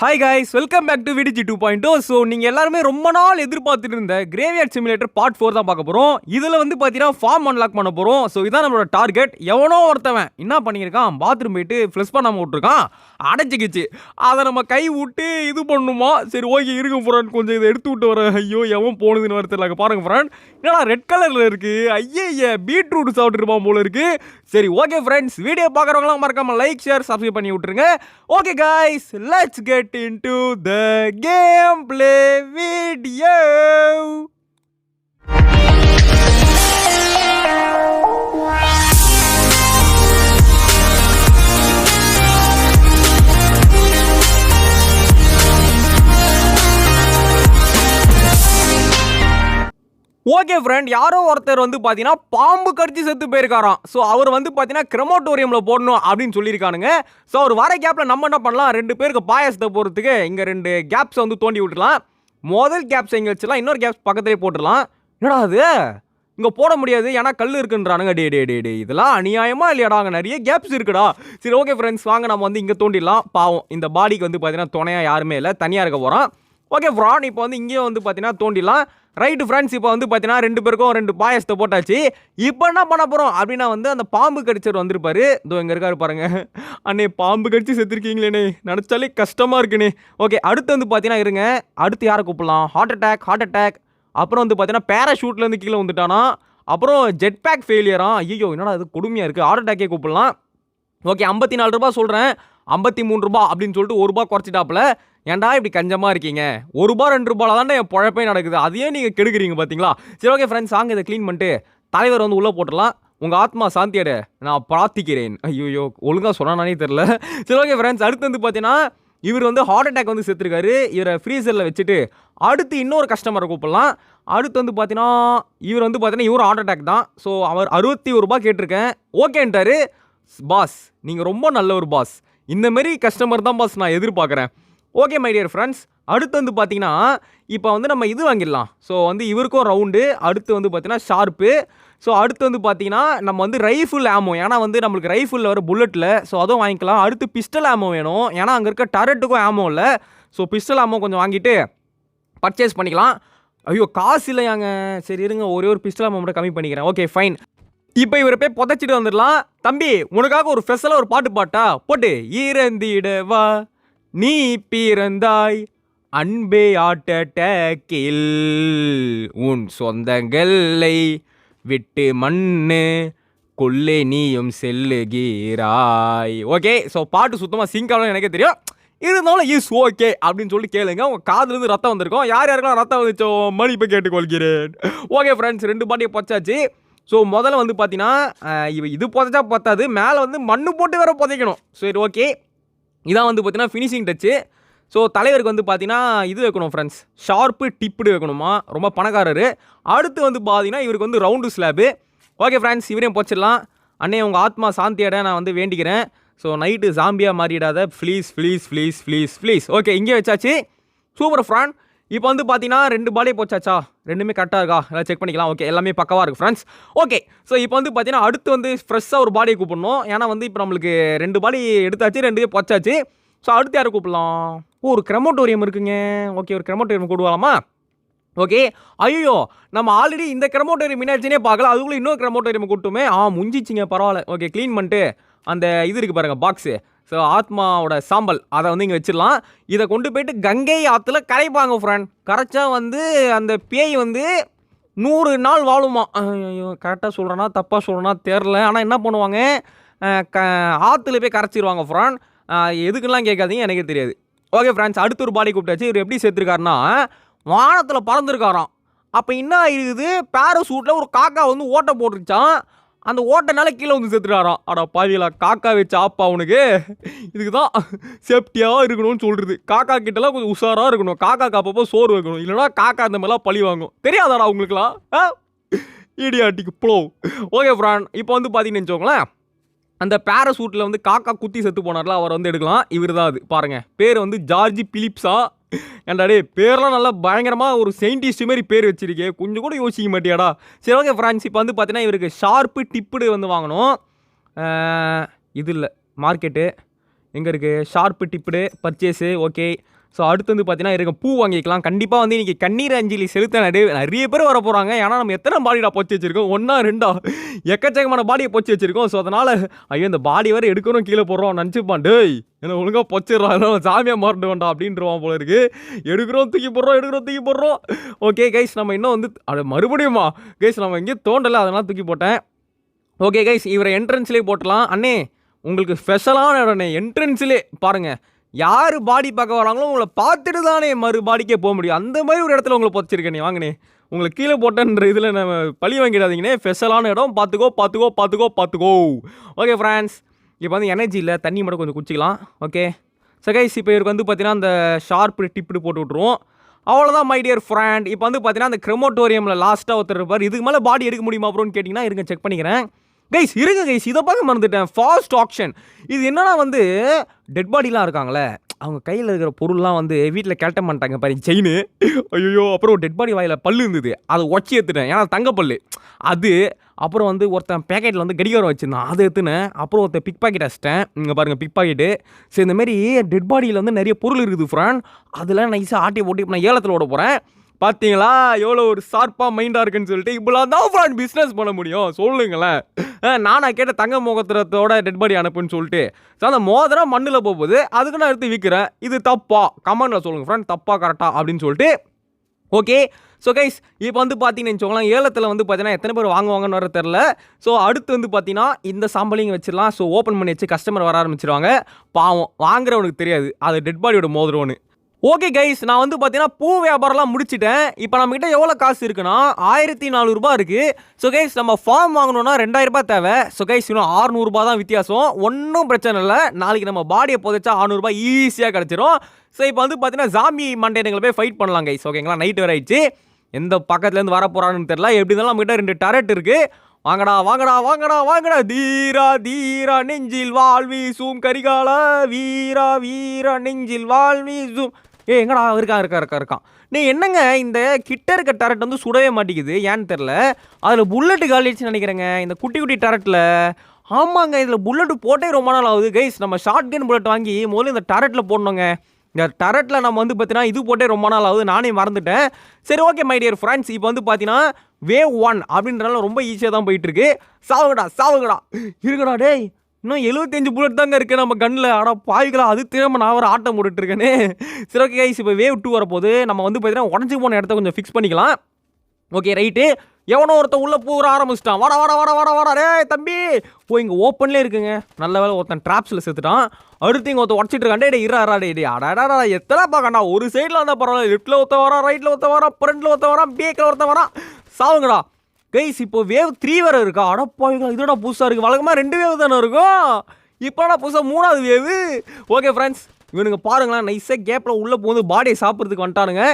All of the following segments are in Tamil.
Hi guys, welcome back to VDG 2.0. So நீங்கள் எல்லாருமே ரொம்ப நாள் எதிர்பார்த்துட்டு இருந்த கிரேவியார்ட் சிமுலேட்டர் பார்ட் 4 தான் பார்க்க போகிறோம். இதில் வந்து பார்த்தீங்கன்னா ஃபார்ம் அன்லாக் பண்ண போகிறோம். ஸோ இதான் நம்மளோட டார்கெட். எவனோ ஒருத்தவன் என்ன பண்ணியிருக்கான், பாத்ரூம் போயிட்டு ஃப்ளஷ் பண்ணாமல் விட்டுருக்கான், அடைச்சிக்கிச்சு. அதை நம்ம கை விட்டு இது பண்ணணுமா? சரி ஓகே இருக்கும் ஃப்ரெண்ட், கொஞ்சம் இதை எடுத்து விட்டு வரேன். ஐயோ எவன் போனதுன்னு வரத்துல பாருங்க ஃப்ரெண்ட், என்னடா ரெட் கலரில் இருக்குது. ஐயே பீட்ரூட் சாப்பிட்டுருப்பான் போல இருக்குது. சரி ஓகே ஃப்ரெண்ட்ஸ், வீடியோ பார்க்குறவங்களாம் மறக்காமல் லைக் ஷேர் சப்ஸ்கிரைப் பண்ணி விட்டுருங்க. Okay guys, let's get into the gameplay video. Okay friend, யாரோ ஒருத்தர் வந்து பார்த்தீங்கன்னா பாம்பு கடிச்சு செத்து போயிருக்காராம். ஸோ அவர் வந்து பார்த்தீங்கன்னா கிரெமோட்டோரியமில் போடணும் அப்படின்னு சொல்லியிருக்கானுங்க. ஸோ அவர் வர கேப்பில் நம்ம என்ன பண்ணலாம், 2 பேருக்கு பாயசத்தை போகிறதுக்கு இங்கே 2 கேப்ஸை வந்து தோண்டி விட்டுலாம். முதல் கேப்ஸ் இங்கே வச்சுலாம், இன்னொரு கேப்ஸ் பக்கத்துலேயே போட்டுடலாம். என்னடா அது இங்கே போட முடியாது, ஏன்னா கல் இருக்குன்றானுங்க. டே இதெல்லாம் அநியாயமாக இல்லையாடா, அங்கே நிறைய கேப்ஸ் இருக்குடா. சரி ஓகே ஃப்ரெண்ட்ஸ், வாங்க நம்ம வந்து இங்கே தோண்டிடலாம். பாவம் இந்த பாடிக்கு வந்து பார்த்தீங்கன்னா துணையாக யாருமே இல்லை, தனியாக இருக்க போகிறோம். ஓகே ஃப்ரான், இப்போ வந்து இங்கேயும் வந்து பார்த்தீங்கன்னா தோண்டிடலாம். ரைட்டு ஃப்ரெண்ட்ஸ், இப்போ வந்து பார்த்தீங்கன்னா 2 பேருக்கும் 2 பாயசத்தை போட்டாச்சு. இப்போ என்ன பண்ண போகிறோம் அப்படின்னா வந்து அந்த பாம்பு கடிச்சர் வந்திருப்பாரு. இதோ இங்கே இருக்காரு பாருங்க. அண்ணே பாம்பு கடிச்சு செத்துருக்கீங்களேண்ணே, நினச்சாலே கஷ்டமாக இருக்குண்ணே. ஓகே, அடுத்து வந்து பார்த்தீங்கன்னா இருங்க, அடுத்து யாரை கூப்பிடலாம்? Heart attack. அப்புறம் வந்து பார்த்தீங்கன்னா பேராஷூட்லேருந்து கீழே வந்துட்டானா. அப்புறம் ஜெட் பேக் ஃபெயிலியரா. ஐயோ என்னடா அது கொடுமையாக இருக்குது. ஹார்ட் அட்டாக்கே கூப்பிடலாம். ஓகே, 54 ரூபா சொல்கிறேன், 53 ரூபா அப்படின்னு சொல்லிட்டு 1 ரூபா குறைச்சிட்டாப்புல. ஏன்டா இப்படி கஞ்சமாக இருக்கீங்க? 1 ரூபா 2 ரூபாயில் தானே என் பழப்பே நடக்குது, அதையே நீங்கள் கெடுக்குறீங்க பார்த்தீங்களா? சரி ஓகே ஃப்ரெண்ட்ஸ், வாங்க இதை க்ளீன் பண்ணிட்டு தலைவர் வந்து உள்ளே போட்டுடலாம். உங்கள் ஆத்மா சாந்தியட நான் பிரார்த்திக்கிறேன். ஐயோ ஒழுங்காக சொன்னானே தெரில. சரி ஓகே ஃப்ரெண்ட்ஸ், அடுத்து வந்து பார்த்தீங்கன்னா இவர் வந்து ஹார்ட் அட்டாக் வந்து செத்துருக்காரு. இவரை ஃப்ரீசரில் வச்சுட்டு அடுத்து இன்னொரு கஸ்டமரை கூப்பிடலாம். அடுத்து வந்து பார்த்தீங்கன்னா இவர் வந்து பார்த்தீங்கன்னா இவர் ஹார்ட் அட்டாக் தான். ஸோ அவர் 61 ரூபா கேட்டிருக்கேன், ஓகேன்ட்டாரு. பாஸ் நீங்கள் ரொம்ப நல்ல ஒரு பாஸ், இந்தமாரி கஸ்டமர் தான் பாஸ் நான் எதிர்பார்க்குறேன். ஓகே மை டியர் ஃப்ரெண்ட்ஸ், அடுத்து வந்து பார்த்தீங்கன்னா இப்போ வந்து நம்ம இது வாங்கிடலாம். ஸோ வந்து இவருக்கும் ரவுண்டு, அடுத்து வந்து பார்த்தீங்கன்னா ஷார்ப்பு. ஸோ அடுத்து வந்து பார்த்தீங்கன்னா நம்ம வந்து ரைஃபிள் ஆமோ, ஏன்னா வந்து நம்மளுக்கு ரைஃபிளில் வர புல்லட்டில், ஸோ அதுவும் வாங்கிக்கலாம். அடுத்து பிஸ்டல் ஆமோ வேணும், ஏன்னா அங்கே இருக்க டரட்டுக்கும் ஆமோ இல்லை. ஸோ பிஸ்டல் ஆமோ கொஞ்சம் வாங்கிட்டு பர்ச்சேஸ் பண்ணிக்கலாம். ஐயோ காசு இல்லையாங்க. சரி இருங்க, ஒரே ஒரு பிஸ்டல் ஆமோ மட்டும் கம்மி பண்ணிக்கிறேன். Okay fine. இப்போ இவரை போய் புதைச்சிட்டு வந்துடலாம். தம்பி உனக்காக ஒரு ஸ்பெஷலாக ஒரு பாட்டு பாட்டா போட்டு, இறந்திடவா நீ பிறந்தாய் அன்பே ஆட்டக்கில், உன் சொந்தங்களை விட்டு மண்ணு கொள்ளே நீயும் செல்லுகிறாய். ஓகே, ஸோ பாட்டு சுத்தமாக சிங்காலும் எனக்கு தெரியும், இருந்தாலும் இஸ் ஓகே அப்படின்னு சொல்லி கேளுங்க. உங்கள் காதுலேருந்து ரத்தம் வந்திருக்கும். யாருக்கெல்லாம் ரத்தம் வந்துச்சோ மன்னிப்பு கேட்டுக்கொள்கிறேன். ஓகே ஃப்ரெண்ட்ஸ், 2 பாட்டியை பொச்சாச்சு. ஸோ முதல்ல வந்து பார்த்தீங்கன்னா இது புதைச்சா பத்தாது, மேலே வந்து மண்ணு போட்டு வேற புதைக்கணும். சரி ஓகே, இதான் வந்து பார்த்தீங்கன்னா ஃபினிஷிங் டச்சு. ஸோ தலைவருக்கு வந்து பார்த்தீங்கன்னா இது வைக்கணும் ஃப்ரெண்ட்ஸ், ஷார்ப்பு டிப்புடு வைக்கணுமா, ரொம்ப பணக்காரரு. அடுத்து வந்து பார்த்தீங்கன்னா இவருக்கு வந்து ரவுண்டு ஸ்லாபு. ஓகே ஃப்ரெண்ட்ஸ், இவரையும் போச்சிடலாம். அண்ணே உங்கள் ஆத்மா சாந்தியட நான் வந்து வேண்டிக்கிறேன். ஸோ நைட்டு ஜாம்பியாக மாறிடாத ப்ளீஸ். ஓகே, இங்கே வச்சாச்சு. சூப்பர் ஃப்ரான். இப்போ வந்து பார்த்தீங்கன்னா 2 பாடியே போச்சாச்சா, 2மே கரெக்டாக இருக்கா எல்லாம் செக் பண்ணிக்கலாம். ஓகே, எல்லாமே பக்கவாக இருக்குது ஃப்ரெண்ட்ஸ். ஓகே, ஸோ இப்போ வந்து பார்த்தீங்கன்னா அடுத்து வந்து ஃப்ரெஷ்ஷாக ஒரு பாடியை கூப்பிடணும். ஏன்னா வந்து இப்போ நம்மளுக்கு 2 பாடி எடுத்தாச்சு, 2 பொச்சாச்சு. ஸோ அடுத்து யாரை கூப்பிடலாம்? ஒரு கிரெமோட்டோரியம் இருக்குங்க. ஓகே, ஒரு கிரெமோட்டோரியம் கூடுவாலாமா? ஓகே, ஐயோ நம்ம ஆல்ரெடி இந்த கிரெமோட்டோரியம் என்னாச்சுன்னே பார்க்கல, அதுக்குள்ளே இன்னொரு கிரெமோட்டோரியம் கூட்டுமே. முஞ்சிச்சிங்க, பரவாயில்ல. ஓகே, க்ளீன் பண்ணிட்டு அந்த இது இருக்குது பாருங்கள் பாக்ஸு, ஸோ ஆத்மாவோட சாம்பல், அதை வந்து இங்கே வச்சிடலாம். இதை கொண்டு போயிட்டு கங்கை ஆற்றுல கரைப்பாங்க ஃப்ரெண்ட். கரைச்சா வந்து அந்த பேய் வந்து 100 நாள் வாழுமா. ஐயோ கரெக்டாக சொல்கிறேன்னா தப்பாக சொல்கிறேன்னா தெரில, ஆனால் என்ன பண்ணுவாங்க, ஆற்றுல போய் கரைச்சிடுவாங்க ஃப்ரெண்ட். எதுக்குலாம் கேட்காதீங்க, எனக்கே தெரியாது. ஓகே ஃப்ரெண்ட்ஸ், அடுத்த ஒரு பாடி கூப்பிட்டாச்சு. இவர் எப்படி சேர்த்துருக்காருன்னா வானத்தில் பறந்துருக்காராம். அப்போ என்ன ஆகிருக்குது, பேராசூட்டில் ஒரு காக்கா வந்து ஓட்டை போட்டுருச்சான். அந்த ஓட்டனால கீழே வந்து செத்துட்டாராம். அடா பாதியில் காக்கா வச்சு ஆப்பா அவனுக்கு. இதுக்கு தான் சேஃப்டியாக இருக்கணும்னு சொல்கிறது. காக்கா கிட்டலாம் கொஞ்சம் உஷாராக இருக்கணும். காக்கா காப்பப்போ சோறு வைக்கணும், இல்லைனா காக்கா அந்த மாதிரிலாம் பழி வாங்கும். தெரியாதாடா உங்களுக்குலாம்? இடியாட்டிக்கு ப்ளோ. ஓகே ஃப்ரான், இப்போ வந்து பார்த்தீங்கன்னு வச்சுக்கோங்களேன், அந்த பேராசூட்டில் வந்து காக்கா குத்தி செத்து போனார்ல, அவர் வந்து எடுக்கலாம். இவர் தான் அது பாருங்கள், பேர் வந்து ஜார்ஜி பிலிப்ஸா. ஏன்டாடே பேர்லாம் நல்லா பயங்கரமாக ஒரு சயின்டிஸ்ட் மாதிரி பேர் வச்சிருக்கே, கொஞ்சம் கூட யோசிக்க மாட்டியாடா. சரி ஓகே ஃப்ரெண்ட்ஸ், இப்போ வந்து பார்த்தீங்கன்னா இவருக்கு ஷார்ப்பு டிப்புடு வந்து வாங்கணும். இது இல்லை மார்க்கெட்டு, எங்கே இருக்குது sharp tip purchase okay. So அடுத்து வந்து பார்த்தீங்கன்னா இருக்க பூ வாங்கிக்கலாம். கண்டிப்பாக வந்து இன்றைக்கி கண்ணீர் அஞ்சலி செலுத்த நிறைய பேர் வர போகிறாங்க. ஏன்னா நம்ம எத்தனை பாடியை பொச்சு வச்சிருக்கோம், 1 2 எக்கச்சக்கமான பாடியை பொச்சு வச்சிருக்கோம். ஸோ அதனால் ஐயோ இந்த பாடி வேறு எடுக்கணும் கீழே போடுறோம் நினச்சிப்பான், டேய் என்ன ஒழுங்காக பொச்சிடுறான் சாமியாக மாறிட்டு வேண்டாம் அப்படின்றவான் போல இருக்குது. எடுக்கிறோம் தூக்கி போடுறோம். ஓகே கைஸ், நம்ம இன்னும் வந்து அது மறுபடியுமா கைஸ் நம்ம எங்கேயும் தோண்டலை, அதனால் தூக்கி போட்டேன். ஓகே கைஸ், இவரை என்ட்ரன்ஸ்லேயே போட்டலாம். அண்ணே உங்களுக்கு ஸ்பெஷலான இடம்ண்ணே, என்ட்ரன்ஸ்லேயே பாருங்கள். யார் பாடி பார்க்க வராங்களோ உங்களை பார்த்துட்டு தானே மறு பாடிக்கே போக முடியும். அந்த மாதிரி ஒரு இடத்துல உங்களை பொச்சிருக்கேனே, வாங்கினே உங்களை கீழே போட்டேன்ற இதில் நம்ம பழி வாங்கிடாதீங்கன்னே. ஸ்பெஷலான இடம், பார்த்துக்கோ. ஓகே ஃப்ரெண்ட்ஸ், இப்போ வந்து எனர்ஜி இல்லை, தண்ணி மட்டும் கொஞ்சம் குடிச்சிக்கலாம். ஓகே ஸோ கைஸ், இப்போ இவருக்கு வந்து பார்த்தீங்கன்னா அந்த ஷார்ப்பு டிப்பு போட்டு விட்ருவோம். அவ்வளோதான் மை டியர் ஃப்ரெண்ட். இப்போ வந்து பார்த்தீங்கன்னா அந்த கிரெமோட்டோரியமில் லாஸ்ட்டாக ஒருத்தர் இருப்பார். இதுக்கு மேலே பாடி எடுக்க முடியுமா அப்புறம்னு கேட்டிங்கன்னா இருங்க செக் பண்ணிக்கிறேன். கைஸ் இருங்க கைஸ், இதை பார்க்க மறந்துட்டேன். Fast action. இது என்னன்னா வந்து டெட் பாடிலாம் இருக்காங்களே, அவங்க கையில் இருக்கிற பொருள்லாம் வந்து வீட்டில் கேட்ட மாட்டாங்க பாரு, செயின். ஐயோ, அப்புறம் டெட் பாடி வாயில் பல்லு இருந்தது, அதை உடச்சி எடுத்துட்டேன். ஏன்னா தங்கப்பல்லு அது. அப்புறம் வந்து ஒருத்தன் பேக்கெட்டில் வந்து கடிகாரம் வச்சுருந்தான், அதை எடுத்துனேன். அப்புறம் ஒருத்தன் பிக் பாக்கெட் அடிச்சிட்டேன். இங்கே பாருங்கள் பிக் பாக்கெட்டு. ஸோ இந்தமாரி டெட் பாடியில் வந்து நிறைய பொருள் இருக்குது ஃப்ரெண்ட். அதெல்லாம் நைஸாக ஆட்டி போட்டு இப்போ நான் ஏலத்தில் ஓட போகிறேன். பார்த்தீங்களா எவ்வளோ ஒரு ஷார்ப்பாக மைண்டாக இருக்குன்னு சொல்லிட்டு. இப்போலாம் தான் ஃப்ரெண்ட் பிஸ்னஸ் பண்ண முடியும் சொல்லுங்களேன். நானா கேட்ட தங்க மோதிரத்தோட டெட் பாடி அனுப்புன்னு சொல்லிட்டு. ஸோ அந்த மோதிரம் மண்ணில் போகுது, அதுக்கு நான் எடுத்து விற்கிறேன். இது தப்பா? கமெண்ட்டில் சொல்லுங்கள் ஃப்ரெண்ட், தப்பா கரெக்டாக அப்படின்னு சொல்லிட்டு. ஓகே ஸோ கைஸ், இப்போ வந்து பார்த்தீங்கன்னு வச்சுக்கோங்களேன், ஏலத்தில் வந்து பார்த்தீங்கன்னா எத்தனை பேர் வாங்குவாங்கன்னு வர தெரில. ஸோ அடுத்து வந்து பார்த்தீங்கன்னா இந்த சாம்பலிங்க வச்சிடலாம். ஸோ ஓப்பன் பண்ணி வச்சு கஸ்டமர் வர ஆரம்பிச்சிருவாங்க. பாவம் வாங்குறவனுக்கு தெரியாது அது டெட் பாடியோட மோதிரம்னு. ஓகே கைஸ், நான் வந்து பார்த்தீங்கன்னா பூ வியாபாரம்லாம் முடிச்சிட்டேன். இப்போ நம்மகிட்ட எவ்வளோ காசு இருக்குன்னா 1400 இருக்குது. ஸோ கைஸ், நம்ம ஃபார்ம் வாங்கணும்னா 2000 ரூபாய் தேவை. ஸோ கைஸ், இன்னும் 600 ரூபாய் தான் வித்தியாசம். ஒன்றும் பிரச்சனை இல்லை, நாளைக்கு நம்ம பாடியை புதைச்சா 600 ரூபாய் ஈஸியாக கிடச்சிரும். ஸோ இப்போ வந்து பார்த்தீங்கன்னா ஜாம்பி மண்டேனுங்களை போய் ஃபைட் பண்ணலாம் கைஸ். ஓகேங்களா, நைட் வேறு ஆயிடுச்சு. எந்த பக்கத்துலேருந்து வர போகிறான்னு தெரியல. எப்படி இருந்தாலும் நம்மகிட்ட 2 டரெட் இருக்குது. வாங்கடா தீரா நெஞ்சில் வாழ்வி சூம் கரிகாலா வீரா நெஞ்சில் வாழ்வி சூம். எங்கடா இருக்கான். நீ என்னங்க இந்த கிட்ட இருக்க டரெட் வந்து சுடவே மாட்டேங்குது, ஏன்னு தெரில. அதில் புல்லட்டு காலிடுச்சுன்னு நினைக்கிறேங்க இந்த குட்டி டரெட்டில். ஆமாங்க, இதில் புல்லட்டு போட்டே ரொம்ப நாள் ஆகுது கைஸ். நம்ம ஷார்ட் கன் புல்லட் வாங்கி முதல்ல இந்த டரெட்டில் போடணுங்க. இந்த டரெட்டில் நம்ம வந்து பார்த்தீங்கன்னா இது போட்டே ரொம்ப நாள் ஆகுது, நானே மறந்துட்டேன். சரி ஓகே மை டியர் ஃப்ரெண்ட்ஸ், இப்போ வந்து பார்த்தீங்கன்னா வேவ் 1 அப்படின்றனால ரொம்ப ஈஸியாக தான் போயிட்டுருக்கு. சாவுங்கடா இருக்குடா டேய், இன்னும் 75 புல்லட் தாங்க இருக்குது நம்ம கண்ணில். ஆனால் பாய்களா, அது திரும்ப நான் ஒரு ஆட்டம் போட்டுட்ருக்கேனே. சரி ஓகே கைஸ், இப்போ வேவ் 2 வரப்போது. நம்ம வந்து பார்த்தீங்கன்னா உடஞ்சி போன இடத்த கொஞ்சம் ஃபிக்ஸ் பண்ணிக்கலாம். Okay right. எவனோ ஒருத்தன் உள்ளே பூர ஆரம்பிச்சிட்டான். வாடா டே தம்பி. இங்கே ஓப்பன்லேயே இருக்குங்க. நல்ல வேலை ஒருத்தன் ட்ராப்ஸில் செத்துட்டான். அடுத்து இங்கே ஒருத்தன் உடச்சிட்டு இருக்கான். டே அடாடா எத்தனை பார்க்கண்டா. ஒரு சைடில் வந்தால் பரவாயில்ல, லெஃப்ட்டில் ஒருத்தன் வரான், ரைட்டில் ஒருத்தன் வரான், ஃப்ரண்ட்டில் ஒருத்தன் வரான், பேக்கில் ஒருத்தன் வரான். சாவுங்கடா கைஸ். இப்போ வேவ் 3 வேறு இருக்கா? அடப்பாய்களா, இதோட புதுசாக இருக்குது. வழக்கமாக 2 வேவ் தானே இருக்கும், இப்போனா புதுசாக 3வது வேவு. ஓகே ஃப்ரெண்ட்ஸ், இவனுங்க பாருங்களேன் நைஸாக கேப்பில் உள்ளே போகுது, பாடியை சாப்பிட்றதுக்கு வந்துட்டானுங்க.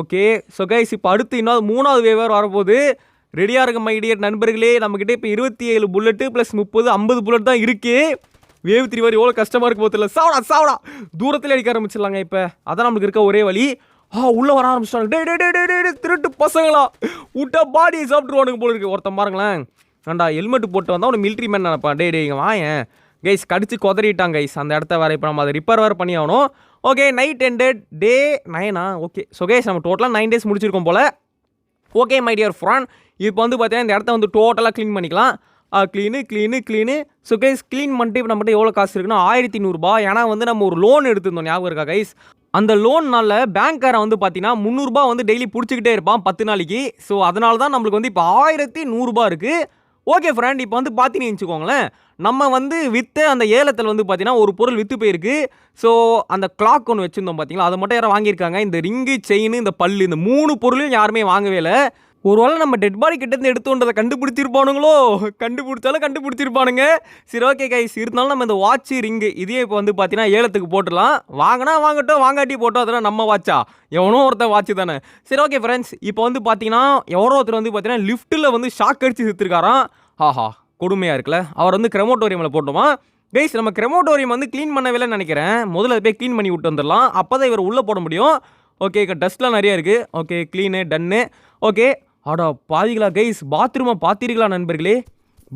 ஓகே ஸோ கைஸ், இப்போ அடுத்து இன்னும் 3வது வேவ் வரப்போகுது. ரெடியாக இருக்க மை டியர் நண்பர்களே. நம்மக்கிட்ட இப்போ 27 புல்லட்டு ப்ளஸ் 30 50 புல்லட் தான் இருக்குது. வேவ் 3 வரை எவ்வளோ கஷ்டமாக இருக்கு போதில்ல. சாவடா தூரத்தில் அடிக்க ஆரம்பிச்சிடலாங்க. இப்போ அதான் நம்மளுக்கு இருக்க ஒரே வழி. உள்ளே வர ஆரம்பிச்சிட்டாங்க. டே திருட்டு பசங்களா, விட்டா பாடியை சாப்பிட்ருவானுங்க போல இருக்கு. ஒருத்தன் பாருங்களேன், ஏண்டா ஹெல்மெட் போட்டு வந்தால் உன்னை மிலிட்ரி மேன் நினைப்பான். டே இங்கே வாயேன் கைஸ். கடிச்சு கொதறிட்டாங்க கைஸ் அந்த இடத்த. வேறு இப்போ நம்ம அதை ரிப்பேர் வேறு பண்ணி ஆகணும். ஓகே நைட் எண்டட் டே 9. ஓகே ஸோ கைஸ், நம்ம டோட்டலாக 9 டேஸ் முடிச்சிருக்கோம் போல். ஓகே மை டியர் ஃப்ரெண்ட், இப்போ வந்து பார்த்தீங்கன்னா இந்த இடத்த வந்து டோட்டலாக க்ளீன் பண்ணிக்கலாம். க்ளீனு. ஸோ கைஸ், க்ளீன் பண்ணிட்டு இப்போ நம்மகிட்ட எவ்வளோ காசு இருக்குன்னா 1500 ரூபாய். ஏன்னா வந்து நம்ம ஒரு லோன் எடுத்துருந்தோம், ஞாபகம் இருக்கா கைஸ்? அந்த லோன்னால பேங்க்காரன் வந்து பார்த்தீங்கன்னா 300 ரூபாய் வந்து டெய்லி பிடிச்சிக்கிட்டே இருப்பான் 10 நாளைக்கு. ஸோ அதனால தான் நம்மளுக்கு வந்து இப்போ 1100 ரூபாய் இருக்குது. ஓகே ஃப்ரெண்ட், இப்போ வந்து பார்த்தீங்கன்னு வச்சுக்கோங்களேன், நம்ம வந்து விற்று அந்த ஏலத்தில் வந்து பார்த்தீங்கன்னா ஒரு பொருள் விற்று போயிருக்கு. ஸோ அந்த கிளாக் ஒன்று வச்சுருந்தோம் பார்த்தீங்களா, அதை மட்டும் யாரும் வாங்கியிருக்காங்க. இந்த ரிங்கு, செயின், இந்த பல்லு, இந்த 3 பொருளையும் யாருமே வாங்கவே இல்லை. ஒருவேளை நம்ம டெட் பாடி கிட்டேருந்து எடுத்துன்றதை கண்டுபிடிச்சிருப்பானுங்களோ? கண்டுபிடிச்சிருப்பானுங்க. சரி ஓகே கைஸ், இருந்தாலும் நம்ம இந்த வாட்சு, ரிங்கு இதையே இப்போ வந்து பார்த்தீங்கன்னா ஏலத்துக்கு போட்டுடலாம். வாங்கினா வாங்கட்டும், வாங்காட்டி போட்டோம், அதெல்லாம் நம்ம வாட்சா? எவனோ ஒருத்தர் வாட்சு தானே. சரி ஓகே ஃப்ரெண்ட்ஸ், இப்போ வந்து பார்த்தீங்கன்னா எவரோ ஒருத்தர் வந்து பார்த்தீங்கன்னா லிஃப்ட்டில் வந்து ஷாக் அடிச்சு செத்துருக்காராம். கொடுமையாக இருக்குல்ல. அவர் வந்து கிரெமோட்டோரியமில் போட்டோமா கைஸ். நம்ம கிரெமோட்டோரியம் வந்து க்ளீன் பண்ணவேலன்னு நினைக்கிறேன். முதல்ல போய் க்ளீன் பண்ணி விட்டு வந்துடலாம், அப்போ தான் இவர் உள்ளே போட முடியும். ஓகே, டஸ்ட்லாம் நிறையா இருக்குது. ஓகே க்ளீனு டன்னு. ஓகே, பாதிகளா கைஸ், பாத்ரூமை பார்த்தீர்களா நண்பர்களே?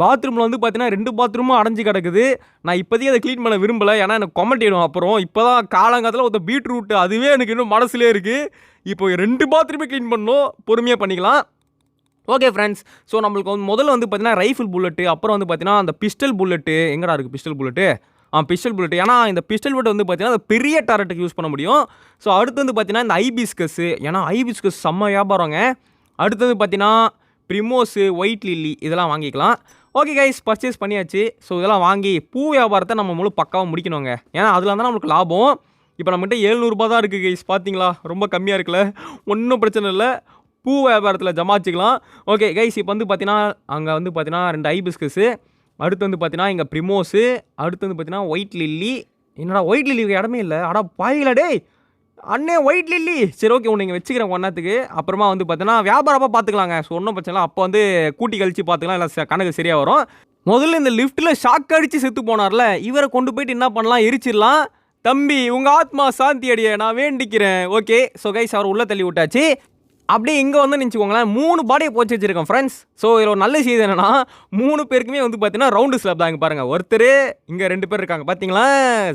பாத்ரூமில் வந்து பார்த்தீங்கன்னா 2 பாத்ரூமும் அடைஞ்சு கிடக்குது. நான் இப்போதைக்கு அதை க்ளீன் பண்ண விரும்பலை. ஏன்னா எனக்கு கொமட்டிடும் அப்புறம். இப்போ தான் காலங்காலத்தில் ஒருத்த பீட்ரூட் அதுவே எனக்கு இன்னும் மனசுலேயே இருக்குது. இப்போ 2 பாத்ரூமே க்ளீன் பண்ணணும். பொறுமையாக பண்ணிக்கலாம். Okay friends. ஸோ நம்மளுக்கு வந்து முதல்ல வந்து பார்த்தீங்கன்னா ரைஃபிள் புல்லட்டு, அப்புறம் வந்து பார்த்தீங்கன்னா அந்த பிஸ்டல் புல்லட்டு எங்கடா இருக்குது பிஸ்டல் புல்லட்டு? Pistol bullet. ஏன்னா இந்த பிஸ்டல் புல்லட் வந்து பார்த்தீங்கன்னா பெரிய டாரட்டுக்கு யூஸ் பண்ண முடியும். ஸோ அடுத்து வந்து பார்த்தீங்கன்னா இந்த ஐபிஸ்கஸ்ஸு, ஏன்னா ஐபிஸ்கஸ் செம்ம வியாபாரங்க. அடுத்தது பார்த்தீங்கன்னா ப்ரிமோஸு, ஒயிட் லில்லி இதெல்லாம் வாங்கிக்கலாம். ஓகே கைஸ், பர்ச்சேஸ் பண்ணியாச்சு. ஸோ இதெல்லாம் வாங்கி பூ வியாபாரத்தை நம்ம முழு பக்காவாக முடிக்கணுங்க. ஏன்னா அதில் தான் நம்மளுக்கு லாபம். இப்போ நம்மகிட்ட 700 தான் இருக்குது கைஸ். பார்த்தீங்களா ரொம்ப கம்மியாக இருக்குல்ல. ஒன்றும் பிரச்சனை இல்லை, பூ வியாபாரத்தில் ஜமாச்சிக்கலாம். ஓகே கைஸ், இப்போ வந்து பார்த்தீங்கன்னா அங்கே வந்து பார்த்தீங்கன்னா 2 ஐபிஸ்கஸ்ஸு, அடுத்து வந்து பார்த்தீங்கன்னா இங்கே ப்ரிமோஸு, அடுத்து வந்து பார்த்தீங்கன்னா ஒயிட் லில்லி. என்னடா ஒயிட் லில்லிக்கு இடமே இல்லை, அடா பாயிலா டேய் அண்ணே ஒயிட் லில்லி. சரி ஓகே, ஒன்று இங்கே வச்சுக்கிறேன் ஒன்றத்துக்கு. அப்புறமா வந்து பார்த்தீங்கன்னா வியாபாரமாக பார்த்துக்கலாங்க. ஸோ ஒன்றும் பிரச்சனை இல்லை, அப்போ வந்து கூட்டி கழிச்சு பார்த்துக்கலாம், இல்லை கணக்கு சரியாக வரும். முதல்ல இந்த லிஃப்ட்டில் ஷாக் அடித்து செத்து போனார்ல, இவரை கொண்டு போயிட்டு என்ன பண்ணலாம், எரிச்சிடலாம். தம்பி உங்கள் ஆத்மா சாந்தி அடைய நான் வேண்டிக்கிறேன். ஓகே ஸோ கைஸ், அவர் உள்ளே தள்ளி விட்டாச்சு. அப்படியே இங்கே வந்து நினச்சிக்கோங்களேன், 3 பாடியை போச்சு வச்சுருக்கேன் ஃப்ரெண்ட்ஸ். ஸோ இதில் ஒரு நல்ல செய்தி என்னென்னா 3 பேருக்குமே வந்து பார்த்தீங்கன்னா ரவுண்டு ஸ்லாப் தான். இங்கே பாருங்கள், ஒருத்தர் இங்கே 2 பேர் இருக்காங்க பார்த்தீங்களா.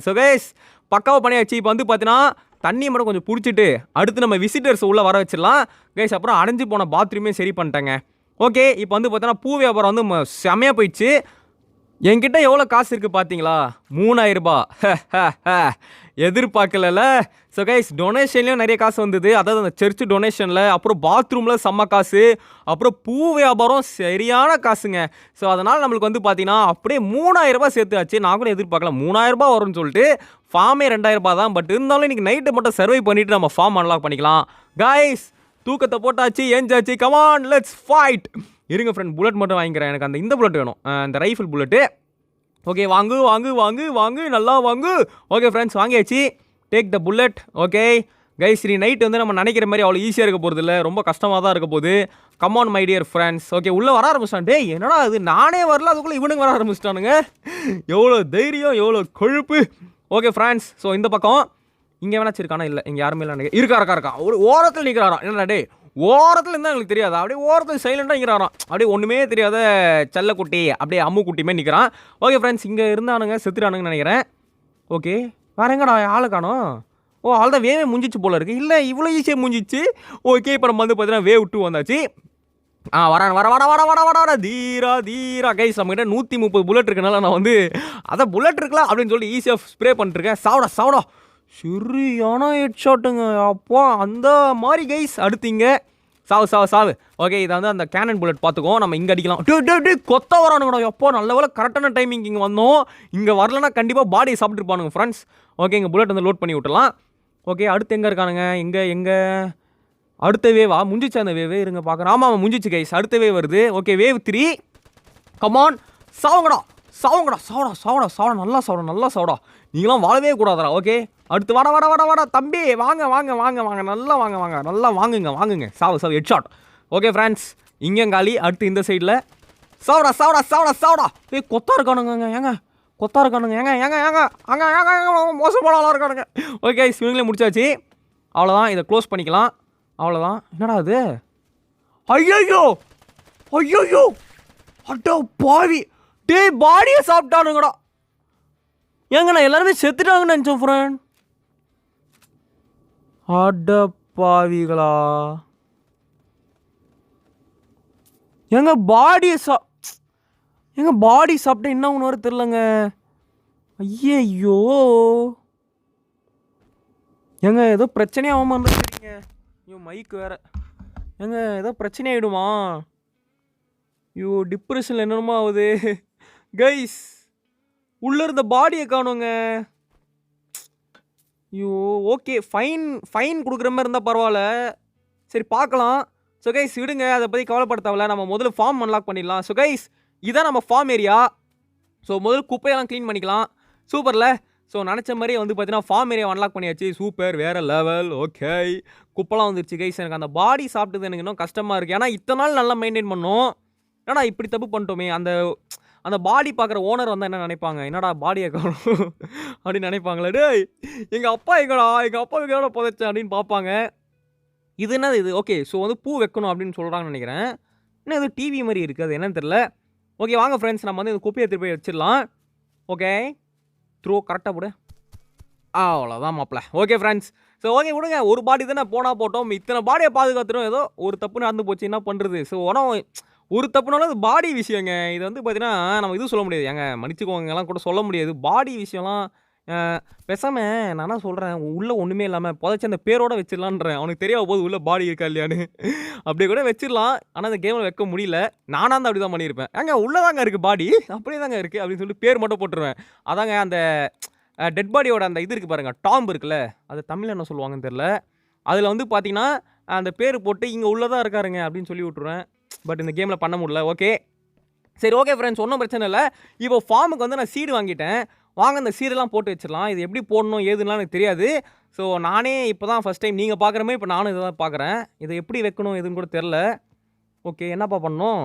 ஸோ கைஸ் பக்காவாக பண்ணியாச்சு. இப்போ வந்து பார்த்தீங்கன்னா தண்ணியை மட்டும் கொஞ்சம் பிடிச்சிட்டு அடுத்து நம்ம விசிட்டர்ஸ் உள்ளே வர வச்சிடலாம் கைஸ். அப்புறம் அடைஞ்சு போன பாத்ரூமே சரி பண்ணிட்டேங்க. ஓகே, இப்போ வந்து பார்த்தீங்கன்னா பூ வியாபாரம் வந்து செமையாக போயிடுச்சு. என்கிட்ட எவ்வளோ காசு இருக்குது பார்த்தீங்களா, 3000 ரூபாய். எதிர்பார்க்கல. ஸோ கைஸ் டொனேஷன்லேயும் நிறைய காசு வந்தது, அதாவது அந்த சர்ச்சு டொனேஷனில், அப்புறம் பாத்ரூமில் செம்ம காசு, அப்புறம் பூ வியாபாரம் சரியான காசுங்க. ஸோ அதனால் நம்மளுக்கு வந்து பார்த்தீங்கன்னா அப்படியே 3000 ரூபாய் சேர்த்து ஆச்சு. நான் கூட எதிர்பார்க்கல 3000 ரூபாய் வரும்னு சொல்லிட்டு. ஃபார்மே 2000 ரூபாய் தான். பட் இருந்தாலும் இன்றைக்கி நைட்டு மட்டும் சர்வை பண்ணிவிட்டு நம்ம ஃபார்ம் அன்லாக் பண்ணிக்கலாம் கைஸ். தூக்கத்தை போட்டாச்சு, ஏஞ்சாச்சு, கமான் லெட்ஸ் ஃபைட். இருங்க ஃப்ரெண்ட், புல்லட் மட்டும் வாங்கிக்கிறேன். எனக்கு அந்த இந்த புல்லட் வேணும், அந்த ரைஃபிள் புல்லட்டு. ஓகே வாங்கு வாங்கு வாங்கு வாங்கு நல்லா வாங்கு. ஓகே ஃப்ரெண்ட்ஸ், வாங்கியாச்சு. Take the bullet. Okay guys, நீ நைட் வந்து நம்ம நினைக்கிற மாதிரி அவ்வளோ ஈஸியாக இருக்க போகிறது இல்லை, ரொம்ப கஷ்டமாக தான் இருக்க போகுது. Come on my dear friends. Okay உள்ளே வர ஆரம்பிச்சிட்டான். டேய் என்னடா அது, நானே வரல அதுக்குள்ளே இவனுங்க வர ஆரம்பிச்சிட்டானுங்க. எவ்வளோ தைரியம், எவ்வளோ கொழுப்பு. ஓகே ஃப்ரெண்ட்ஸ், ஸோ இந்த பக்கம் இங்கே வேணாச்சு இருக்கானா, இல்லை இங்கே யாருமே இல்லை, இருக்கா ஒரு ஓரத்தில் நிற்கிறாராம். என்னடா டே ஓரத்தில் இருந்தால் எங்களுக்கு தெரியாது, அப்படியே ஓரத்தில் சைலண்டாக நிற்கிறாராம். அப்படியே ஒன்றுமே தெரியாத செல்லக்குட்டி, அப்படியே அம்முக்குட்டியுமே நிற்கிறான். ஓகே ஃப்ரெண்ட்ஸ், இங்கே இருந்தானுங்க செத்துட்டானுங்கன்னு நினைக்கிறேன். ஓகே வேறு எங்கடா ஆளை காணோம். ஓ ஆள் தான் வேவே முடிஞ்சிச்சு போல இருக்குது. இல்லை இவ்வளோ ஈஸியாக முடிஞ்சிச்சு. ஓகே இப்போ நம்ம வந்து பார்த்தீங்கன்னா வேவ் 2 வந்தாச்சு. வர தீரா கைஸ், நம்மகிட்ட 130 புல்லட் இருக்கனால நான் வந்து அதை புல்லட் இருக்கலாம் அப்படின்னு சொல்லி ஈஸியாக ஸ்ப்ரே பண்ணிட்டுருக்கேன். சாவடா சரியான ஹெட் ஷாட்டுங்க அப்போ அந்த மாதிரி கைஸ். அடுத்து இங்கே சாவு. ஓகே இதை வந்து அந்த கேனன் புல்லட் பார்த்துக்கோ, நம்ம இங்கே அடிக்கலாம். டே கொத்த வரானுங்கடா எப்போ, நல்ல வேலை கரெக்டான டைமிங் இங்கே வந்தோம். இங்கே வரலன்னா கண்டிப்பாக பாடியை சாப்பிட்டுருப்பானுங்க ஃப்ரெண்ட்ஸ். ஓகே இங்கே புல்லட் வந்து லோட் பண்ணி விட்டுலாம். ஓகே அடுத்து எங்கே இருக்கானுங்க, எங்கே அடுத்த வேவா முடிஞ்சிச்சு அந்த வேவு, இருங்க பார்க்குறேன். ஆமாம் முடிஞ்சிச்சு கைஸ், அடுத்த வேவ் வருது. Okay wave 3. கமான் சாவுங்கடா நல்லா சாவடா. நீங்களாம் வாழவே கூடாதா. ஓகே அடுத்து வாடா தம்பி, வாங்க நல்லா வாங்குங்க. சாவு ஹெட் ஷாட். ஓகே ஃப்ரெண்ட்ஸ், இங்கே காலி. அடுத்து இந்த சைடில் சாவடா. ஏய் கொத்தா இருக்கானுங்க ஏங்க மோசமான இருக்கானுங்க. ஓகே இவங்களே முடிச்சாச்சு. அவ்வளோதான், இதை க்ளோஸ் பண்ணிக்கலாம். அவ்வளோதான். என்னடா அது, ஐயோ அட்டோ பாவி. டே பாடியை சாப்பிட்டானுங்கடா. ஏங்க நான் எல்லாருமே செத்துட்டாங்கன்னு நினச்சோம் ஃப்ரெண்ட். அட பாவிகளா, எங்க பாடி சாப்பிட்டா என்ன ஒன்று வர தெரிலங்க. ஐயோ ஏங்க ஏதோ பிரச்சனையாகாம இருந்துருக்கீங்க. ஐயோ மைக்கு வேற. ஏங்க ஏதோ பிரச்சனை ஆகிடுமா? ஐயோ டிப்ரெஷனில் என்னென்னமோ ஆகுது கைஸ். உள்ளே இருந்த பாடியை காணுங்க. ஐயோ ஓகே ஃபைன் கொடுக்குற மாதிரி இருந்தால் பரவாயில்ல, சரி பார்க்கலாம். ஸோ கைஸ் விடுங்க, அதை பற்றி கவலைப்பட தேவையில்ல. நம்ம முதல்ல ஃபார்ம் அன்லாக் பண்ணிடலாம். ஸோ கைஸ் இதான் நம்ம ஃபார்ம் ஏரியா. ஸோ முதல்ல குப்பையெல்லாம் க்ளீன் பண்ணிக்கலாம். சூப்பரில். ஸோ நினச்ச மாதிரியே வந்து பார்த்தீங்கன்னா ஃபார்ம் ஏரியா அன்லாக் பண்ணியாச்சு. சூப்பர், வேறு லெவல். ஓகே குப்பெல்லாம் வந்துருச்சு கைஸ். எனக்கு அந்த பாடி சாப்பிட்டது எனக்கு இன்னும் கஷ்டமாக இருக்குது. ஏன்னா இத்தனை நாள் நல்லா மெயின்டைன் பண்ணோம். ஏன்னா இப்படி தப்பு பண்ணிட்டோமே. அந்த பாடி பார்க்குற ஓனர் வந்தால் என்ன நினைப்பாங்க, என்னடா பாடியை காணும் அப்படின்னு நினைப்பாங்களே. டேய் எங்கள் அப்பா எங்கடா புதைச்சேன் அப்படின்னு பார்ப்பாங்க. இது என்னது இது. ஓகே ஸோ வந்து பூ வைக்கணும் அப்படின்னு சொல்கிறாங்கன்னு நினைக்கிறேன். என்ன இது டிவி மாதிரி இருக்குது, அது என்னன்னு தெரில. ஓகே வாங்க ஃப்ரெண்ட்ஸ், நம்ம வந்து இந்த குப்பையை எடுத்துகிட்டு போய் வச்சிடலாம். ஓகே த்ரோ கரெக்டாக போடு. அவ்வளோதான் மாப்பிள. ஓகே ஃப்ரெண்ட்ஸ், ஸோ ஓகே விடுங்க, ஒரு பாடி தானே போனால் போட்டோம். இத்தனை பாடியை பாதுகாத்துடும், ஏதோ ஒரு தப்பு நடந்து போச்சு, என்ன பண்ணுறது. ஸோ உரம் ஒரு தப்புனாலும் அது பாடி விஷயங்க. இது வந்து பார்த்தீங்கன்னா நம்ம இது சொல்ல முடியாது, ஏங்க மன்னிச்சுக்கோங்கலாம் கூட சொல்ல முடியாது. பாடி விஷயம்லாம் பேசாமல் நான் என்ன சொல்கிறேன், உள்ளே ஒன்றுமே இல்லாமல் புதைச்சி அந்த பேரோட வச்சிடலான்றேன். அவனுக்கு தெரியாத போது உள்ளே பாடி இருக்கா இல்லையான்னு. அப்படியே கூட வச்சிடலாம், ஆனால் அந்த கேமில் வைக்க முடியல. நானாக தான் அப்படி தான் பண்ணியிருப்பேன். ஏங்க உள்ளே தாங்க இருக்குது பாடி, அப்படியே தாங்க இருக்குது அப்படின்னு சொல்லிட்டு பேர் மட்டும் போட்டுருவேன். அதாங்க அந்த டெட் பாடியோட அந்த இது இருக்குது பாருங்கள், டாம்ப் இருக்குல்ல, அது தமிழில் என்ன சொல்லுவாங்கன்னு தெரில. அதில் வந்து பார்த்தீங்கன்னா அந்த பேர் போட்டு இங்கே உள்ளே தான் இருக்காருங்க அப்படின்னு சொல்லி விட்ருவேன். பட் இந்த கேமில் பண்ண முடியல. ஓகே சரி, ஓகே ஃப்ரெண்ட்ஸ், ஒன்றும் பிரச்சனை இல்லை. இப்போ ஃபார்முக்கு வந்து நான் சீடு வாங்கிட்டேன். வாங்க அந்த சீடெல்லாம் போட்டு வச்சிடலாம். இது எப்படி போடணும் ஏதுன்னா எனக்கு தெரியாது. ஸோ நானே இப்போ தான் ஃபஸ்ட் டைம் நீங்கள் பார்க்குற மாதிரி இப்போ நானும் இதை தான் பார்க்குறேன். இதை எப்படி வைக்கணும் எதுன்னு கூட தெரில. ஓகே என்னப்பா பண்ணணும்,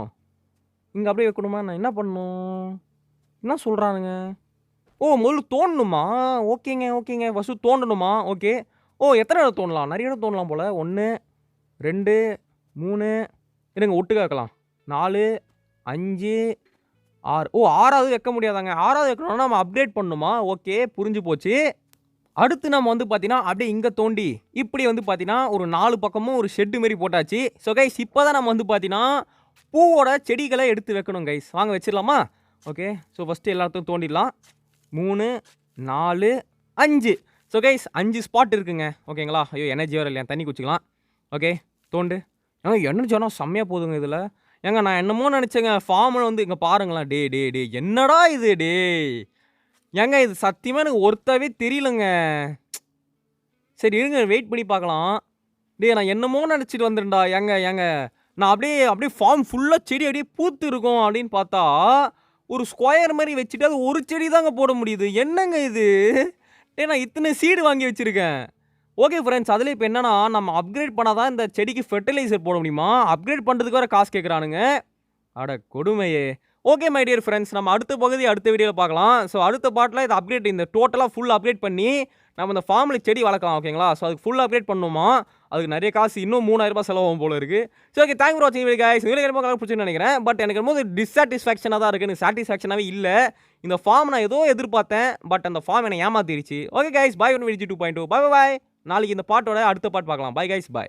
இங்கே அப்படியே வைக்கணுமா, நான் என்ன பண்ணணும், என்ன சொல்கிறானுங்க. ஓ முதல்ல தோண்டணுமா. ஓகேங்க ஓகேங்க, ஃபஸ்ட்டு தோண்டணுமா. ஓகே ஓ எத்தனை இடம் தோண்டலாம், நிறைய இடம் தோண்டலாம் போல். 1 2 3 இருங்க ஒட்டுக்க வைக்கலாம். 4 5 6. ஓ 6வது வைக்க முடியாதாங்க. 6வது வைக்கணும்னா நம்ம அப்டேட் பண்ணணுமா. ஓகே புரிஞ்சு போச்சு. அடுத்து நம்ம வந்து பார்த்தீங்கன்னா அப்படியே இங்கே தோண்டி இப்படி வந்து பார்த்தீங்கன்னா ஒரு 4 பக்கமும் ஒரு ஷெட்டு மாரி போட்டாச்சு. ஸோ கைஸ் இப்போ தான் நம்ம வந்து பார்த்தீங்கன்னா பூவோட செடிகளை எடுத்து வைக்கணும் கைஸ். வாங்க வச்சிடலாமா. ஓகே ஸோ ஃபஸ்ட்டு எல்லாத்தையும் தோண்டிடலாம். 3 4 5. ஸோ கைஸ் 5 ஸ்பாட் இருக்குங்க. ஓகேங்களா. ஐயோ எனர்ஜி வர இல்லையா, தண்ணி குச்சிக்கலாம். ஓகே தோண்டு. ஏங்க எனர்ஜி ஆனால் செம்மையாக போதுங்க இதில். ஏங்க நான் என்னமோ நினச்சேங்க, ஃபார்மில் வந்து இங்கே பாருங்களேன். டே என்னடா இது டே. ஏங்க இது சத்தியமாக எனக்கு ஒருத்தவே தெரியலங்க. சரி இருங்க வெயிட் பண்ணி பார்க்கலாம். நான் என்னமோ நினச்சிட்டு வந்துடும்டா. ஏங்க நான் அப்படியே ஃபார்ம் ஃபுல்லாக செடி அப்படியே பூத்து இருக்கும் அப்படின்னு பார்த்தா ஒரு ஸ்கொயர் மாதிரி வச்சுட்டு அது ஒரு செடி தாங்க போட முடியுது. என்னங்க இது. நான் இத்தனை சீடு வாங்கி வச்சுருக்கேன். ஓகே ஃப்ரெண்ட்ஸ், அதில் இப்போ என்னன்னா நம்ம அப்கிரேட் பண்ணால் தான் இந்த செடிக்கு ஃபெர்டிலைசர் போட முடியுமா. அப்கிரேட் பண்ணுறதுக்கு வேறு காசு கேட்குறானுங்க. அட கொடுமையே. ஓகே மை டியர் ஃப்ரெண்ட்ஸ், நம்ம அடுத்த பகுதி அடுத்த வீடியோவில் பார்க்கலாம். ஸோ அடுத்த பாட்டில் இது அப்டேட், இந்த டோட்டலாக ஃபுல் அப்டேட் பண்ணி நம்ம இந்த ஃபார்மில் செடி வளர்க்கலாம். ஓகேங்களா. ஸோ அதுக்கு ஃபுல் அப்டேட் பண்ணணுமா, அதுக்கு நிறைய காசு, இன்னும் 3000 ரூபாய் செலவாகும் போல இருக்குது. ஸோ ஓகே தேங்க் ஃபார் வாட்சிங் வீடியோ கைஸ். வீடியோ ரொம்ப கலர் பிடிச்சுன்னு நினைக்கிறேன். பட் எனக்கு ரொம்ப டிஸாட்டிஸ்ஃபேக்ஷனாக தான் இருக்குது. எனக்கு சாட்டிஸ்ஃபேக்ஷனாகவே இல்லை. இந்த ஃபார்ம் நான் ஏதோ எதிர்பார்த்தேன், பட் அந்த ஃபார்ம் என்னை ஏமாத்திடுச்சு. Okay guys bye. 1 video 2.2 bye. நாளைக்கு இந்த பாட்டோட அடுத்த பாட் பார்க்கலாம். பாய் கைஸ் பாய்.